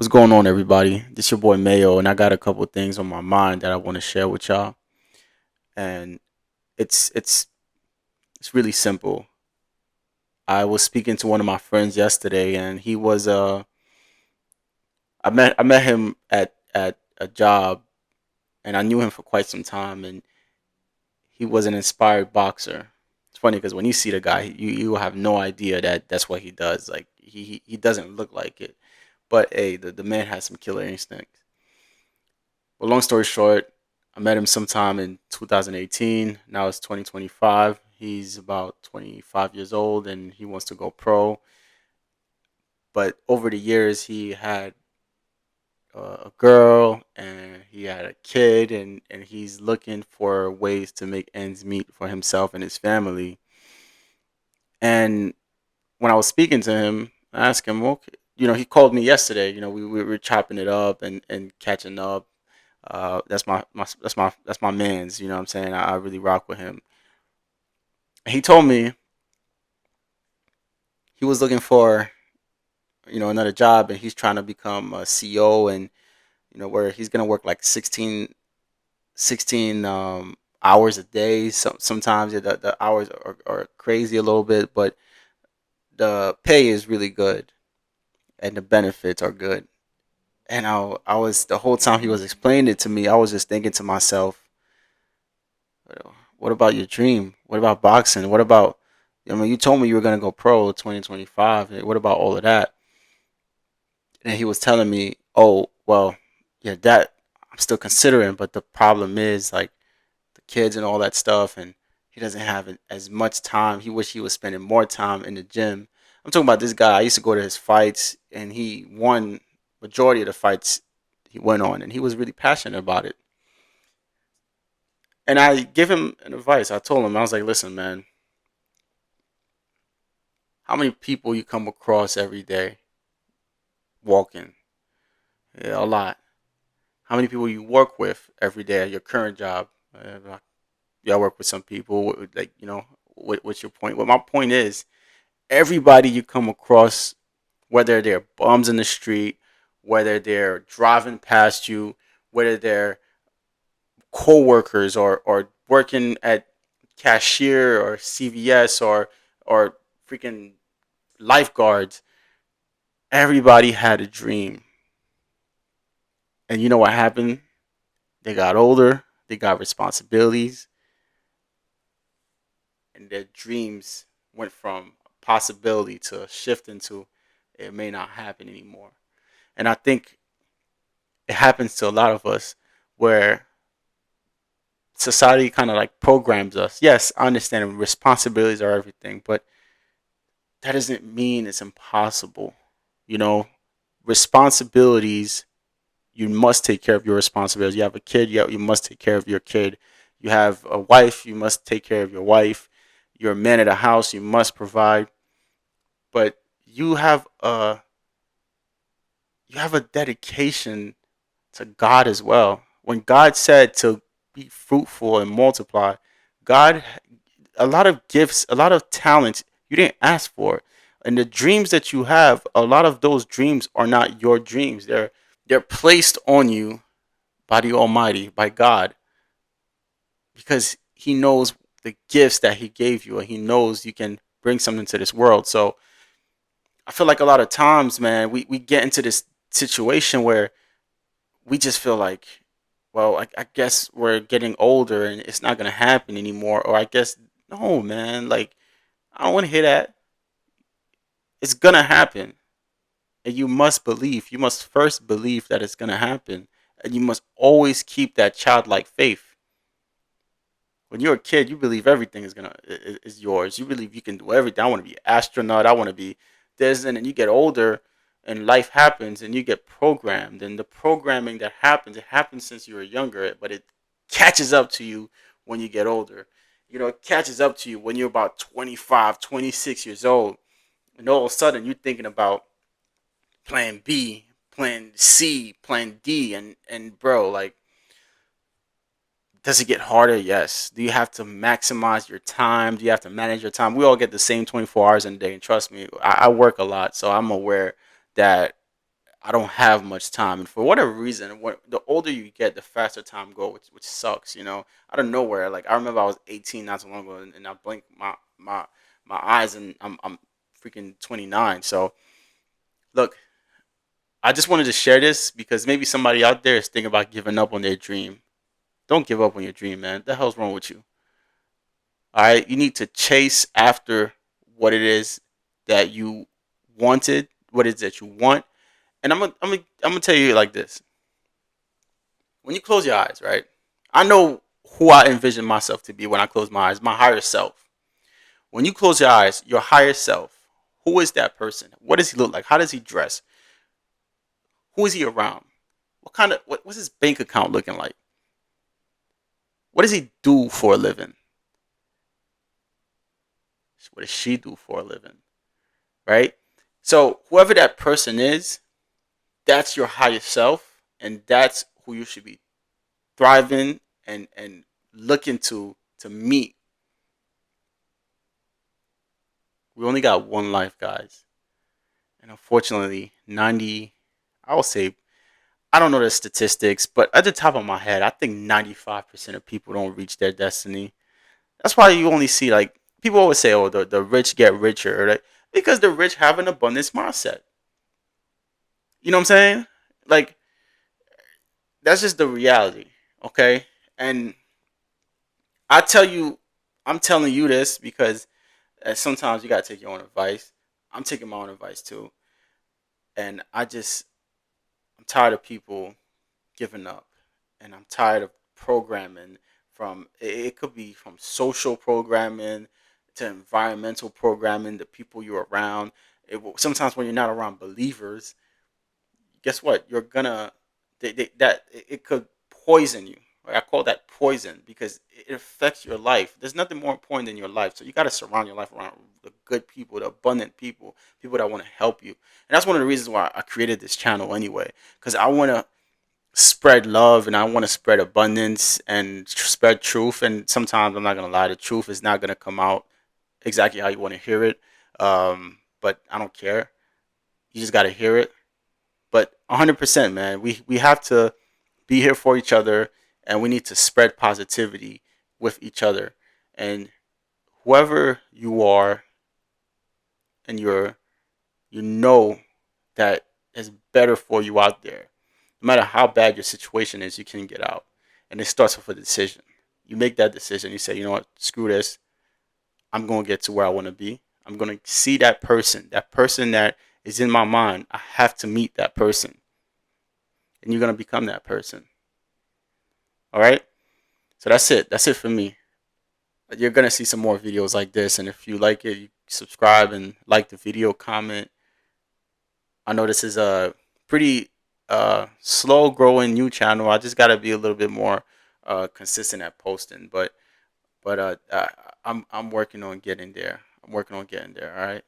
What's going on, everybody? This your boy Mayo, and I got a couple things on my mind that I want to share with y'all. And it's really simple. I was speaking to one of my friends yesterday, and he was I met him at a job, and I knew him for quite some time, and he was an inspired boxer. It's funny because when you see the guy, you have no idea that that's what he does. Like he doesn't look like it, but hey, the man has some killer instincts. But long story short, I met him sometime in 2018. Now it's 2025. He's about 25 years old and he wants to go pro. But over the years, he had a girl and he had a kid, and he's looking for ways to make ends meet for himself and his family. And when I was speaking to him, I asked him, okay, he called me yesterday. We were chopping it up and catching up. That's my man's. You know what I'm saying? I really rock with him. He told me he was looking for another job, and he's trying to become a CEO, and where he's gonna work like 16 hours a day. Sometimes the hours are crazy a little bit, but the pay is really good and the benefits are good. And I was the whole time he was explaining it to me, I was just thinking to myself, what about your dream? What about boxing? What about, I mean, you told me you were going to go pro 2025. What about all of that? And he was telling me, oh, well, yeah, that I'm still considering, but the problem is like the kids and all that stuff. And he doesn't have as much time. He wish he was spending more time in the gym. I'm talking about this guy. I used to go to his fights, and he won majority of the fights he went on, and he was really passionate about it. And I give him an advice. I told him, I was like, listen, man, how many people you come across every day walking? Yeah, a lot. How many people you work with every day at your current job? Yeah, I work with some people. Like, what's your point? Well, my point is, everybody you come across, whether they're bums in the street, whether they're driving past you, whether they're co-workers or working at cashier or CVS or freaking lifeguards, everybody had a dream. And you know what happened? They got older, they got responsibilities, and their dreams went from a possibility to a shift into it may not happen anymore. And I think it happens to a lot of us where society kind of like programs us. Yes, I understand responsibilities are everything, but that doesn't mean it's impossible. You know, responsibilities, you must take care of your responsibilities. You have a kid, you must take care of your kid. You have a wife, you must take care of your wife. You're a man of the house, you must provide. But you have a dedication to God as well. When God said to be fruitful and multiply, God, a lot of gifts, a lot of talents you didn't ask for. And the dreams that you have, a lot of those dreams are not your dreams. They're placed on you by the Almighty, by God, because He knows the gifts that He gave you, and He knows you can bring something to this world. So I feel like a lot of times, man, we get into this situation where we just feel like, well, I guess we're getting older and it's not gonna happen anymore. Or I guess no, man, like I don't want to hear that. It's gonna happen, and you must believe. You must first believe that it's gonna happen, and you must always keep that childlike faith. When you're a kid, you believe everything is yours. You believe you can do everything. I want to be an astronaut. I want to be this, and then you get older, and life happens, and you get programmed. And the programming that happens, it happens since you were younger, but it catches up to you when you get older. It catches up to you when you're about 25, 26 years old, and all of a sudden you're thinking about plan B, plan C, plan D, and bro, like, does it get harder? Yes. Do you have to maximize your time? Do you have to manage your time? We all get the same 24 hours in a day, and trust me, I work a lot, so I'm aware that I don't have much time, and for whatever reason, the older you get, the faster time go, which sucks. Out of nowhere. Like I remember I was 18 not so long ago, and I blinked my eyes, and I'm freaking 29. So look, I just wanted to share this because maybe somebody out there is thinking about giving up on their dream. Don't give up on your dream, man. What the hell's wrong with you? All right, you need to chase after what it is that you wanted, what it is that you want. And I'm gonna tell you like this: when you close your eyes, right? I know who I envision myself to be when I close my eyes, my higher self. When you close your eyes, your higher self, who is that person? What does he look like? How does he dress? Who is he around? What's his bank account looking like? What does he do for a living? What does she do for a living? Right? So whoever that person is, that's your higher self, and that's who you should be thriving and looking to meet. We only got one life, guys. And unfortunately, 90, I will say, I don't know the statistics, but at the top of my head, I think 95% of people don't reach their destiny. That's why you only see, like, people always say, oh, the rich get richer, right? Because the rich have an abundance mindset. You know what I'm saying? Like, that's just the reality, okay? And I tell you, I'm telling you this because sometimes you got to take your own advice. I'm taking my own advice too. And I'm tired of people giving up, and I'm tired of programming. From it could be from social programming to environmental programming, the people you're around. Sometimes when you're not around believers, guess what? You're gonna that it could poison you. Right? I call that poison because it affects your life. There's nothing more important than your life. So you got to surround your life around the good people, the abundant people, people that want to help you. And that's one of the reasons why I created this channel anyway, because I want to spread love and I want to spread abundance and spread truth. And sometimes I'm not gonna lie, the truth is not gonna come out exactly how you want to hear it. But I don't care. You just gotta hear it. But 100%, man, we have to be here for each other, and we need to spread positivity with each other. And whoever you are, and you know that is better for you out there. No matter how bad your situation is, you can get out. And it starts with a decision. You make that decision. You say, you know what, screw this. I'm going to get to where I want to be. I'm going to see that person that is in my mind. I have to meet that person. And you're going to become that person. All right? So that's it. That's it for me. You're going to see some more videos like this. And if you like it, you subscribe and like the video, comment. I know this is a pretty slow growing new channel. I just got to be a little bit more consistent at posting. But I'm working on getting there. I'm working on getting there. All right.